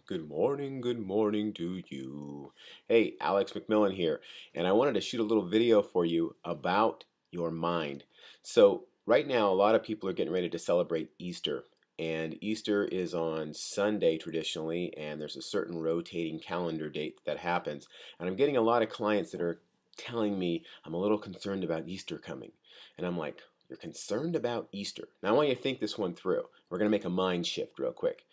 Good morning to you. Hey, Alex McMillan here, and I wanted to shoot a little video for you about your mind. So, right now, a lot of people are getting ready to celebrate Easter, and Easter is on Sunday traditionally, and there's a certain rotating calendar date that happens. And I'm getting a lot of clients that are telling me I'm a little concerned about Easter coming, and I'm like, you're concerned about Easter. Now, I want you to think this one through. We're going to make a mind shift real quick.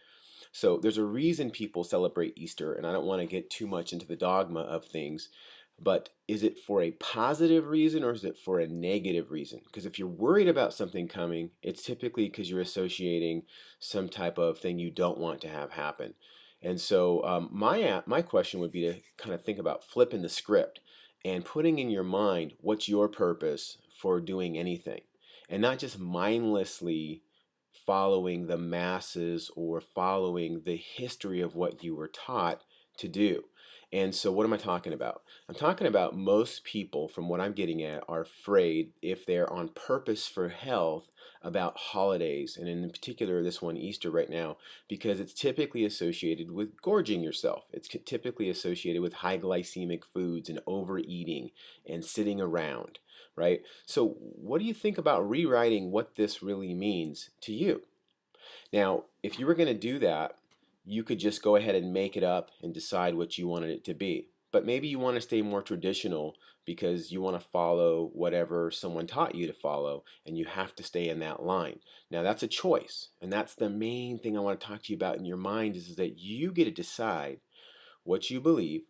So, there's a reason people celebrate Easter, and I don't want to get too much into the dogma of things, but is it for a positive reason or is it for a negative reason? Because if you're worried about something coming, it's typically because you're associating some type of thing you don't want to have happen. And so, my question would be to kind of think about flipping the script and putting in your mind what's your purpose for doing anything, and not just mindlessly following the masses or following the history of what you were taught to do. And so, what am I talking about? I'm talking about most people, from what I'm getting at, are afraid if they're on purpose for health about holidays, and in particular, this one, Easter, right now, because it's typically associated with gorging yourself. It's typically associated with high glycemic foods and overeating and sitting around, right? So, what do you think about rewriting what this really means to you? Now, if you were going to do that, you could just go ahead and make it up and decide what you wanted it to be. But maybe you want to stay more traditional because you want to follow whatever someone taught you to follow, and you have to stay in that line. Now, that's a choice, and that's the main thing I want to talk to you about in your mind is that you get to decide what you believe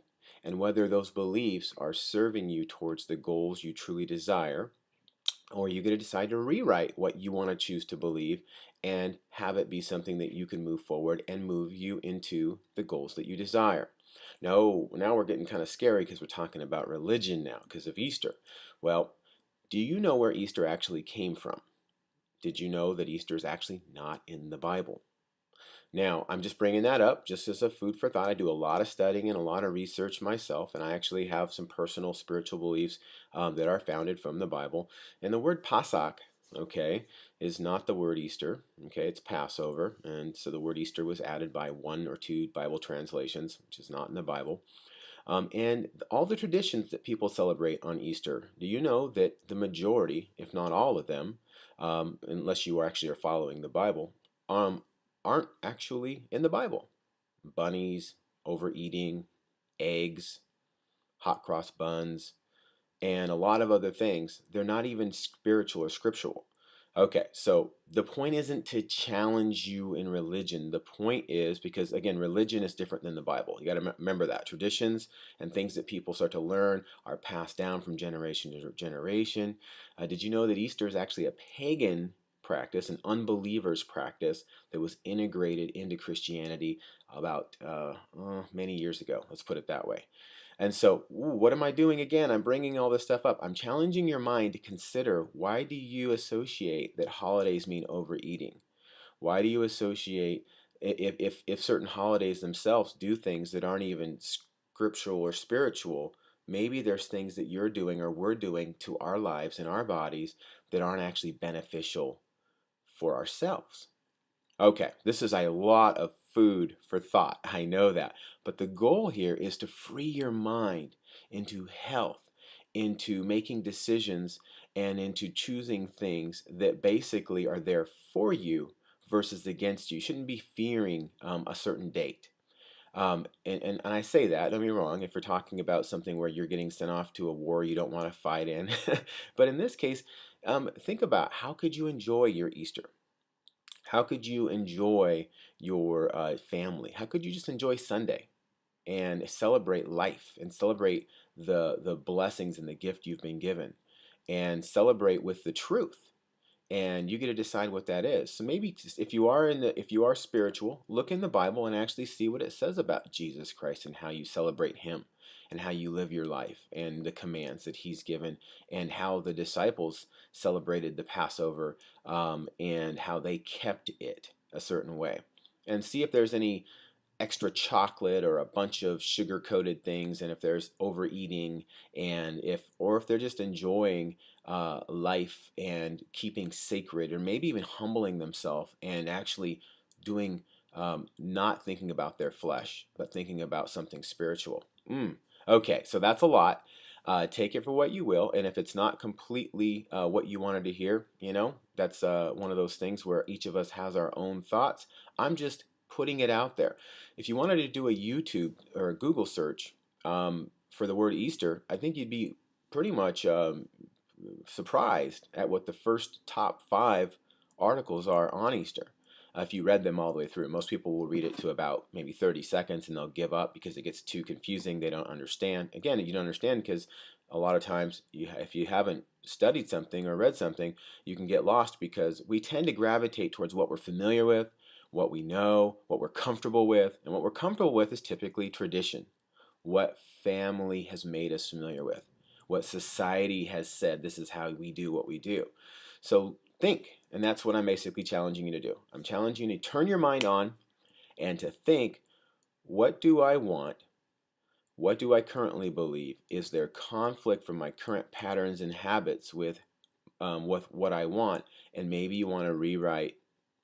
and whether those beliefs are serving you towards the goals you truly desire, or you get to decide to rewrite what you want to choose to believe and have it be something that you can move forward and move you into the goals that you desire. Now we're getting kind of scary because we're talking about religion now because of Easter. Well, do you know where Easter actually came from? Did you know that Easter is actually not in the Bible? Now, I'm just bringing that up just as a food for thought. I do a lot of studying and a lot of research myself, and I actually have some personal spiritual beliefs that are founded from the Bible. And the word Pasach, okay, is not the word Easter. Okay, it's Passover, and so the word Easter was added by one or two Bible translations, which is not in the Bible. And all the traditions that people celebrate on Easter, do you know that the majority, if not all of them, unless you actually are following the Bible, um, aren't actually in the Bible? Bunnies, overeating, eggs, hot cross buns, and a lot of other things, they're not even spiritual or scriptural. Okay, so the point isn't to challenge you in religion. The point is because, again, religion is different than the Bible. You got to remember that. Traditions and things that people start to learn are passed down from generation to generation. Did you know that Easter is actually a pagan practice, an unbeliever's practice that was integrated into Christianity about many years ago? Let's put it that way. And so, what am I doing again? I'm bringing all this stuff up. I'm challenging your mind to consider, why do you associate that holidays mean overeating? Why do you associate, if certain holidays themselves do things that aren't even scriptural or spiritual, maybe there's things that you're doing or we're doing to our lives and our bodies that aren't actually beneficial for ourselves. Okay, this is a lot of food for thought. I know that. But the goal here is to free your mind into health, into making decisions, and into choosing things that basically are there for you versus against you. You shouldn't be fearing a certain date. And I say that, don't be wrong, if we're talking about something where you're getting sent off to a war you don't want to fight in. But in this case, think about, how could you enjoy your Easter? How could you enjoy your family? How could you just enjoy Sunday and celebrate life and celebrate the blessings and the gift you've been given and celebrate with the truth? And you get to decide what that is. So maybe if you are if you are spiritual, look in the Bible and actually see what it says about Jesus Christ and how you celebrate him and how you live your life and the commands that he's given and how the disciples celebrated the Passover, and how they kept it a certain way. And see if there's any extra chocolate or a bunch of sugar coated things, and if there's overeating, and if they're just enjoying life and keeping sacred, or maybe even humbling themselves and actually doing not thinking about their flesh, but thinking about something spiritual. Okay, so that's a lot. Take it for what you will, and if it's not completely what you wanted to hear, that's one of those things where each of us has our own thoughts. I'm just putting it out there. If you wanted to do a YouTube or a Google search for the word Easter, I think you'd be pretty much surprised at what the first top 5 articles are on Easter. If you read them all the way through, most people will read it to about maybe 30 seconds and they'll give up because it gets too confusing. They don't understand. Again, you don't understand because a lot of times, if you haven't studied something or read something, you can get lost because we tend to gravitate towards what we're familiar with, what we know, what we're comfortable with. And what we're comfortable with is typically tradition, what family has made us familiar with, what society has said this is how we do what we do. So think, and that's what I'm basically challenging you to do. I'm challenging you to turn your mind on and to think, what do I want? What do I currently believe? Is there conflict from my current patterns and habits with what I want? And maybe you want to rewrite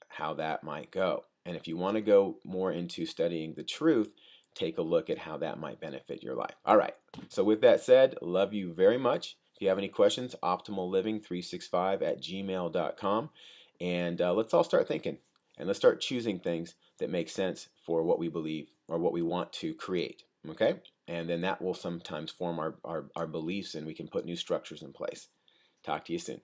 how that might go. And if you want to go more into studying the truth, take a look at how that might benefit your life. All right. So with that said, love you very much. If you have any questions, optimalliving365@gmail.com. And let's all start thinking. And let's start choosing things that make sense for what we believe or what we want to create. Okay? And then that will sometimes form our beliefs and we can put new structures in place. Talk to you soon.